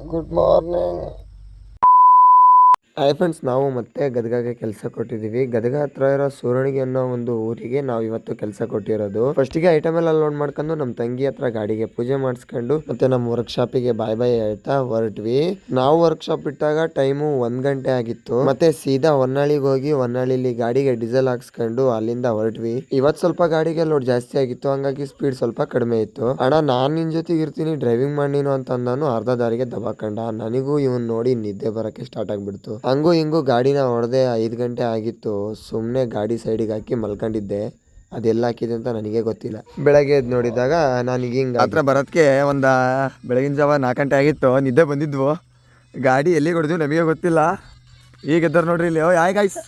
Good morning. Hi friends, ನಾವು ಮತ್ತೆ ಗದಗಗೆ ಕೆಲಸ ಕೊಟ್ಟಿದ್ದೀವಿ. ಗದಗ ಹತ್ರ ಇರೋ ಸೂರಣಗಿ ಅನ್ನೋ ಒಂದು ಊರಿಗೆ ನಾವು ಇವತ್ತು ಕೆಲಸ ಕೊಟ್ಟಿರೋದು. ಫಸ್ಟಿಗೆ ಐಟಮ್ ಎಲ್ಲ ಲೋಡ್ ಮಾಡ್ಕೊಂಡು ನಮ್ಮ ತಂಗಿ ಹತ್ರ ಗಾಡಿಗೆ ಪೂಜೆ ಮಾಡಿಸ್ಕೊಂಡು ಮತ್ತೆ ನಮ್ಮ ವರ್ಕ್ಶಾಪಿಗೆ ಬಾಯ್ ಬಾಯ್ ಹೇಳ್ತಾ ಹೊರಟ್ವಿ. ನಾವು ವರ್ಕ್ಶಾಪ್ ಬಿಟ್ಟಾಗ ಟೈಮು 1 ಗಂಟೆ ಆಗಿತ್ತು. ಮತ್ತೆ ಸೀದಾ ಹೊನ್ನಾಳಿಗೆ ಹೋಗಿ ಹೊನ್ನಾಳಿಲಿ ಗಾಡಿಗೆ ಡೀಸೆಲ್ ಹಾಕ್ಸ್ಕೊಂಡು ಅಲ್ಲಿಂದ ಹೊರಟ್ವಿ. ಇವತ್ತು ಸ್ವಲ್ಪ ಗಾಡಿಗೆ ಲೋಡ್ ಜಾಸ್ತಿ ಆಗಿತ್ತು, ಹಂಗಾಗಿ ಸ್ಪೀಡ್ ಸ್ವಲ್ಪ ಕಡಿಮೆ ಇತ್ತು. ಅಣ್ಣ, ನಾನ್ ನಿನ್ ಜೊತೆಗೆ ಇರ್ತೀನಿ, ಡ್ರೈವಿಂಗ್ ಮಾಡಿ ನೀನು ಅಂತ ನಾನು ಅರ್ಧ ದಾರಿಗೆ ದಬಾಕಂಡ. ನನಗೂ ಇವನ್ ನೋಡಿ ನಿದ್ದೆ ಬರಕ್ಕೆ ಸ್ಟಾರ್ಟ್ ಆಗ್ಬಿಡ್ತು. ಹಂಗೂ ಹಿಂಗೂ ಗಾಡಿನ ಹೊಡೆದೆ 5 ಗಂಟೆ ಆಗಿತ್ತು. ಸುಮ್ಮನೆ ಗಾಡಿ ಸೈಡಿಗೆ ಹಾಕಿ ಮಲ್ಕೊಂಡಿದ್ದೆ. ಅದೆಲ್ಲ ಹಾಕಿದೆ ಅಂತ ನನಗೆ ಗೊತ್ತಿಲ್ಲ. ಬೆಳಗ್ಗೆ ಎದ್ದು ನೋಡಿದಾಗ ನನಗೆ ಹಿಂಗೆ ಹತ್ರ ಬರೋದಕ್ಕೆ ಬೆಳಗಿನ ಜಾವ 4 ಗಂಟೆ ಆಗಿತ್ತು. ನಿದ್ದೆ ಬಂದಿದ್ವು. ಗಾಡಿ ಎಲ್ಲಿಗೆ ಹೊಡೆದ್ವಿ ನಮಗೆ ಗೊತ್ತಿಲ್ಲ. ಈಗ ಎದ್ದಾರ ನೋಡ್ರಿ ಇಲ್ಲಿ. ಯಾಯ್ ಗಾಯ್ಸ್,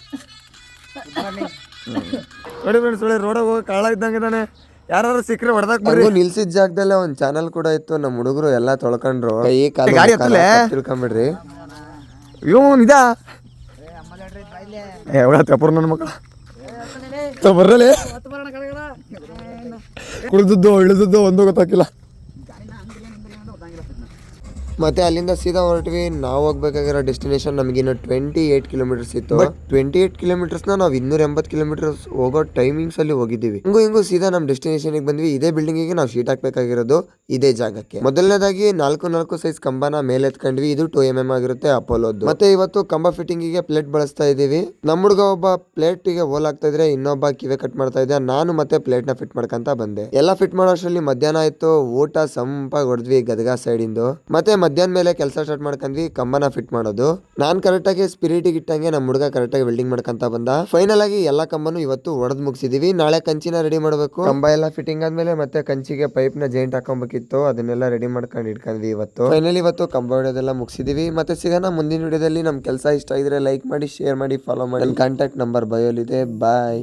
ನೋಡಿ ಫ್ರೆಂಡ್ಸ್, ಒಳ್ಳೆ ರೋಡ ಹೋಗಿ ಕಾಳ ಇದ್ದಂಗೆ ತಾನೆ. ಯಾರು ಸಿಕ್ಕರೆ ಹೊಡೆದಾಕ್ ಬರ್ರಿ. ನಿಲ್ಸಿದ ಜಾಗದಲ್ಲೇ ಒಂದು ಚಾನಲ್ ಕೂಡ ಇತ್ತು. ನಮ್ಮ ಹುಡುಗರು ಎಲ್ಲ ತೊಳ್ಕೊಂಡ್ರು. ಈ ಗಾಡಿ ಹತ್ತಲೇ ತಿಳ್ಕೊಂಬಿಡ್ರಿ. ಇವನ್ ಇದಾ ತಪ್ಪರು ನನ್ನ ಮಕ್ಕಳು ಬರ್ರಲೇ. ಕುಳಿದದ್ದು ಇಳಿದದ್ದು ಒಂದು ಗೊತ್ತಾಗಿಲ್ಲ. ಮತ್ತೆ ಅಲ್ಲಿಂದ ಸೀದಾ ಹೊರಟ್ವಿ. ನಾವು ಹೋಗ್ಬೇಕಾಗಿರೋ ಡೆಸ್ಟಿನೇಷನ್ ನಮಗಿನ್ನು 28 ಕಿಲೋಮೀಟರ್ಸ್ ಇತ್ತು. ಬಟ್ 28 ಕಿಲೋಮೀಟರ್ಸ್ನ ನಾವು 280 ಕಿಲೋಮೀಟರ್ಸ್ ಹೋಗೋ ಟೈಮಿಂಗ್ಸ್ ಅಲ್ಲಿ ಹೋಗಿದ್ದೀವಿ. ಹಿಂಗೂ ಸೀದಾ ನಮ್ಮ ಡೆಸ್ಟಿನೇಷನ್ಗೆ ಬಂದ್ವಿ. ಇದೇ ಬಿಲ್ಡಿಂಗಿಗೆ ನಾವು ಶೀಟ್ ಹಾಕ್ಬೇಕಾಗಿರೋದು ಇದೇ ಜಾಗಕ್ಕೆ. ಮೊದಲನೇದಾಗಿ 4 ಸೈಜ್ ಕಂಬನ ಮೇಲೆ ಎತ್ಕೊಂಡ್ವಿ. ಇದು 2mm ಆಗಿರುತ್ತೆ ಅಪೋಲೋದು. ಮತ್ತೆ ಇವತ್ತು ಕಂಬ ಫಿಟ್ಟಿಂಗಿಗೆ ಪ್ಲೇಟ್ ಬಳಸ್ತಾ ಇದೀವಿ. ನಮ್ಮ ಹುಡುಗ ಒಬ್ಬ ಪ್ಲೇಟಿಗೆ ಹೋಲ್ ಆಗ್ತಾ ಇದ್ರೆ, ಇನ್ನೊಬ್ಬ ಕಿವೆ ಕಟ್ ಮಾಡ್ತಾ ಇದ್ದೆ. ನಾನು ಮತ್ತೆ ಪ್ಲೇಟ್ ನ ಫಿಟ್ ಮಾಡ್ಕೊಂತ ಬಂದೆ. ಎಲ್ಲ ಫಿಟ್ ಮಾಡೋಷ್ಟರಲ್ಲಿ ಮಧ್ಯಾಹ್ನ ಆಯ್ತು. ಊಟ ಸಂಪಾಗಿ ಹೊಡೆದ್ವಿ ಗದಗ ಸೈಡ್ ಇಂದು. ಮತ್ತೆ ಮಧ್ಯಾಹ್ನ ಮೇಲೆ ಕೆಲಸ ಸ್ಟಾರ್ಟ್ ಮಾಡ್ಕೊಂಡ್ವಿ, ಕಂಬನ ಫಿಟ್ ಮಾಡೋದು. ನಾನ್ ಕರೆಕ್ಟ್ ಆಗಿ ಸ್ಪಿರಿಟಿಗೆ ಇಟ್ಟಂಗೆ ನಮ್ಮ ಹುಡುಗ ಕರೆಕ್ಟ್ ಆಗಿ ವೆಲ್ಡಿಂಗ್ ಮಾಡ್ಕೊಂತ ಬಂದ. ಫೈನಲ್ ಆಗಿ ಎಲ್ಲಾ ಕಂಬನು ಇವತ್ತು ಹೊಡೆದ್ ಮುಗಿಸಿದೀವಿ. ನಾಳೆ ಕಂಚಿನ ರೆಡಿ ಮಾಡಬೇಕು. ಕಂಬ ಎಲ್ಲ ಫಿಟ್ಟಿಂಗ್ ಆದ್ಮೇಲೆ ಮತ್ತೆ ಕಂಚಿಗೆ ಪೈಪ್ ನ ಜಾಯಿಂಟ್ ಹಾಕೊಬೇಕಿತ್ತು. ಅದನ್ನೆಲ್ಲ ರೆಡಿ ಮಾಡ್ಕೊಂಡು ಇಟ್ಕೊಂಡ್ವಿ ಇವತ್ತು. ಫೈನಲಿ ಇವತ್ತು ಕಂಬ ಹೊಡೆದೆಲ್ಲ ಮುಗಿಸಿದೀವಿ. ಮತ್ತೆ ಸಿಗೋಣ ಮುಂದಿನ ವಿಡಿಯೋದಲ್ಲಿ. ನಮ್ ಕೆಲಸ ಇಷ್ಟ ಆಗಿದ್ರೆ ಲೈಕ್ ಮಾಡಿ, ಶೇರ್ ಮಾಡಿ, ಫಾಲೋ ಮಾಡಿ. ಕಾಂಟ್ಯಾಕ್ಟ್ ನಂಬರ್ ಬಯೋಲಿದೆ. ಬಾಯ್.